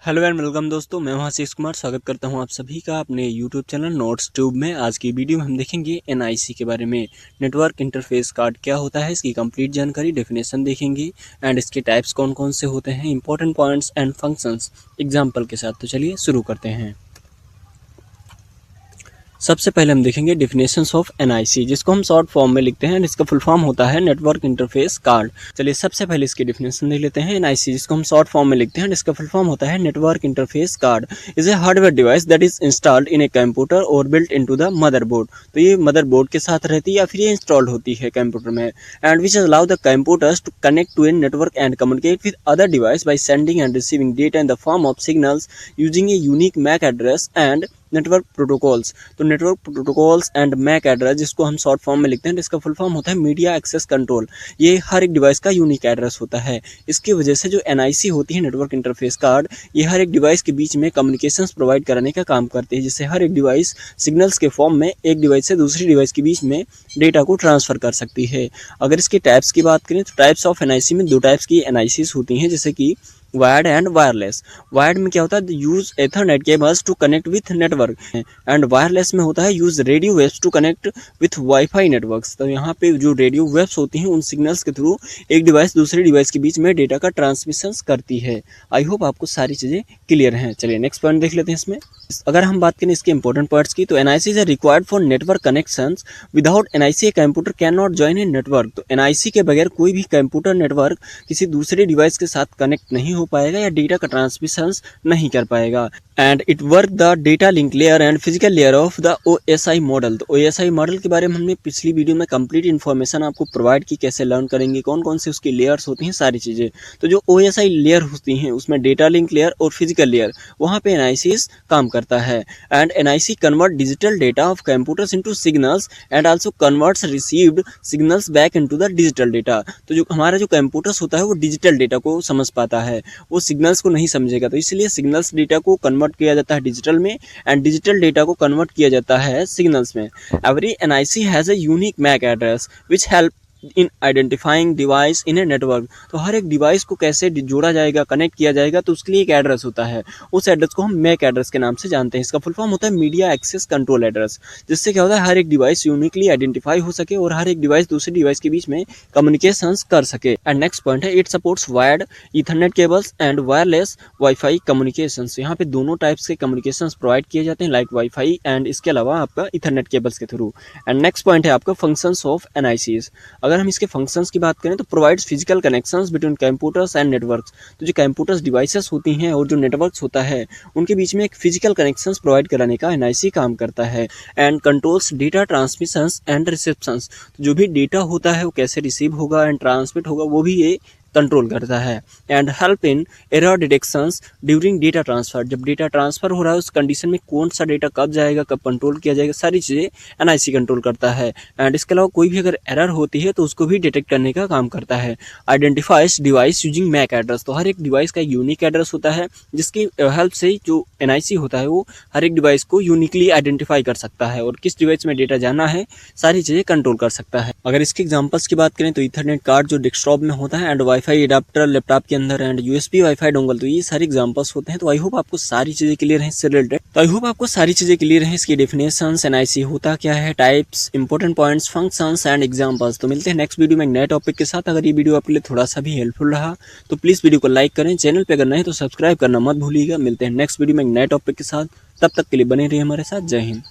Hello and welcome दोस्तों, मैं हूं आशीष कुमार। स्वागत करता हूं आप सभी का अपने यूट्यूब चैनल नोट्स ट्यूब में। आज की वीडियो में हम देखेंगे एनआईसी के बारे में। नेटवर्क इंटरफेस कार्ड क्या होता है, इसकी कंप्लीट जानकारी, डेफिनेशन देखेंगे एंड इसके टाइप्स कौन कौन से होते हैं, important points and functions example के साथ। तो चलिए शुरू करते हैं। सबसे पहले हम देखेंगे डेफिनेशंस ऑफ एनआईसी, जिसको हम शॉर्ट फॉर्म में लिखते हैं। इसका फुल फॉर्म होता है नेटवर्क इंटरफेस कार्ड। चलिए सबसे पहले इसकी डेफिनेशन देख लेते हैं। एनआईसी, जिसको हम शॉर्ट फॉर्म में लिखते हैं, इसका फुल फॉर्म होता है network interface card is a hardware device that is installed in a computer और बिल्ट इनटू द मदरबोर्ड। तो ये मदरबोर्ड के साथ रहती है या फिर ये इंस्टॉल्ड होती है कंप्यूटर में। And which allow the computers to connect to a network and communicate with other device by sending and receiving data in the form of signals using a unique MAC address and network protocols. तो network protocols and MAC address, जिसको हम short form में लिखते हैं, इसका full form होता है media access control. ये हर एक डिवाइस का यूनिक एड्रेस होता है। इसकी वजह से जो एनआईसी होती है, नेटवर्क इंटरफेस कार्ड, ये हर एक डिवाइस के बीच में कम्युनिकेशंस प्रोवाइड कराने का काम करती है, जिससे हर एक डिवाइस सिग्नल्स के फॉर्म में एक डिवाइस से दूसरी डिवाइस के बीच में डेटा को ट्रांसफर कर सकती है। अगर इसके टाइप्स की बात करें तो टाइप्स ऑफ एनआईसी में दो टाइप्स की एनआईसीज होती हैं, जैसे कि वायर्ड एंड वायरलेस। वायर्ड में क्या होता है, use ethernet cables to connect with network, and wireless में होता है use radio waves to connect with wifi networks. तो यहाँ पे जो रेडियो वेव्स होती हैं, उन सिग्नल्स के थ्रू एक डिवाइस दूसरे डिवाइस के बीच में डेटा का ट्रांसमिशन करती है। आई होप आपको सारी चीज़ें क्लियर हैं। चलिए नेक्स्ट पॉइंट देख लेते हैं। इसमें अगर हम बात करें इसके इंपॉर्टेंट पार्ट्स की, तो NIC is required for network connections. Without NIC a computer can not join A network. तो एनआईसी के बगैर कोई भी कंप्यूटर नेटवर्क किसी दूसरे डिवाइस के साथ कनेक्ट नहीं हो पाएगा या डेटा का ट्रांसमिशन नहीं कर पाएगा। And it work the data link layer and physical layer of the OSI model. तो ओएसआई मॉडल के बारे में हमने पिछली वीडियो में कंप्लीट इन्फॉर्मेशन आपको प्रोवाइड की, कैसे लर्न करेंगे, कौन कौन से उसकी लेयर्स होती हैं, सारी चीज़ें। तो जो ओएसआई लेयर होती हैं, उसमें डेटा लिंक लेयर और फिजिकल लेयर, वहाँ पे एनआईसी काम करता है। And NIC convert digital data of computers into signals and also converts received signals back into the digital data. तो जो हमारा जो कंप्यूटर्स होता है, वो डिजिटल डेटा को समझ पाता है, वो सिग्नल्स को नहीं समझेगा। तो इसलिए सिग्नल्स डेटा को कन्वर्ट किया जाता है डिजिटल में, एंड डिजिटल डेटा को कन्वर्ट किया जाता है सिग्नल्स में। Every NIC has a unique MAC address which help in identifying device in a network. तो हर एक डिवाइस को कैसे जोड़ा जाएगा, कनेक्ट किया जाएगा, तो उसके लिए एक एड्रेस होता है। उस एड्रेस को हम मैक एड्रेस के नाम से जानते हैं। इसका फुल फॉर्म होता है मीडिया एक्सेस कंट्रोल एड्रेस, जिससे क्या होता है, हर एक डिवाइस यूनिकली आइडेंटिफाई हो सके और हर एक डिवाइस दूसरे डिवाइस के बीच में कम्युनिकेशंस कर सके। एंड नेक्स्ट पॉइंट है, it supports wired Ethernet cables and wireless wifi communications. यहाँ पे दोनों टाइप्स के कम्युनिकेशंस प्रोवाइड किए जाते हैं, लाइक वाईफाई एंड इसके अलावा आपका ईथरनेट केबल्स के थ्रू। एंड नेक्स्ट पॉइंट है आपका फंक्शंस ऑफ एनआईसीज। अगर हम इसके फंक्शंस की बात करें तो provides physical connections between computers and networks. तो जो कंप्यूटर्स डिवाइसेस होती हैं और जो नेटवर्क्स होता है, उनके बीच में एक फिजिकल कनेक्शंस प्रोवाइड कराने का एनआईसी काम करता है। And controls data transmissions and receptions. तो जो भी डेटा होता है वो कैसे रिसीव होगा एंड ट्रांसमिट होगा, वो भी ये कंट्रोल करता है। And help in error detections during data transfer. जब डेटा ट्रांसफर हो रहा है, उस कंडीशन में कौन सा डेटा कब जाएगा, कब कंट्रोल किया जाएगा, सारी चीज़ें एनआईसी कंट्रोल करता है। एंड इसके अलावा कोई भी अगर एरर होती है तो उसको भी डिटेक्ट करने का काम करता है। Identifies device using MAC address. तो हर एक डिवाइस का यूनिक एड्रेस होता है, जिसकी हेल्प से जो एनआईसी होता है वो हर एक डिवाइस को यूनिकली आइडेंटिफाई कर सकता है और किस डिवाइस में डेटा जाना है, सारी चीज़ें कंट्रोल कर सकता है। अगर इसके एग्जांपल्स की बात करें तो ईथरनेट कार्ड जो डेस्कटॉप में होता है, एंड वाईफाई एडाप्टर लैपटॉप के अंदर, एंड यूएसबी वाईफाई डोंगल। तो ये सारे एग्जांपल्स होते हैं। तो आई होप आपको सारी चीज़ें क्लियर हैं इससे रिलेटेड। तो आई होप आपको सारी चीज़ें क्लियर हैं, इसकी डेफिनेशंस, एनआईसी होता क्या है, types, important points, functions and examples. तो मिलते हैं नेक्स्ट वीडियो में एक नए टॉपिक के साथ। अगर ये वीडियो आपके लिए थोड़ा सा भी हेल्पफुल रहा तो प्लीज़ वीडियो को लाइक करें, चैनल पर अगर नहीं तो सब्सक्राइब करना मत भूलिएगा। मिलते हैं नेक्स्ट वीडियो में एक नए टॉपिक के साथ, तब तक के लिए बने रहिए हमारे साथ। जय हिंद।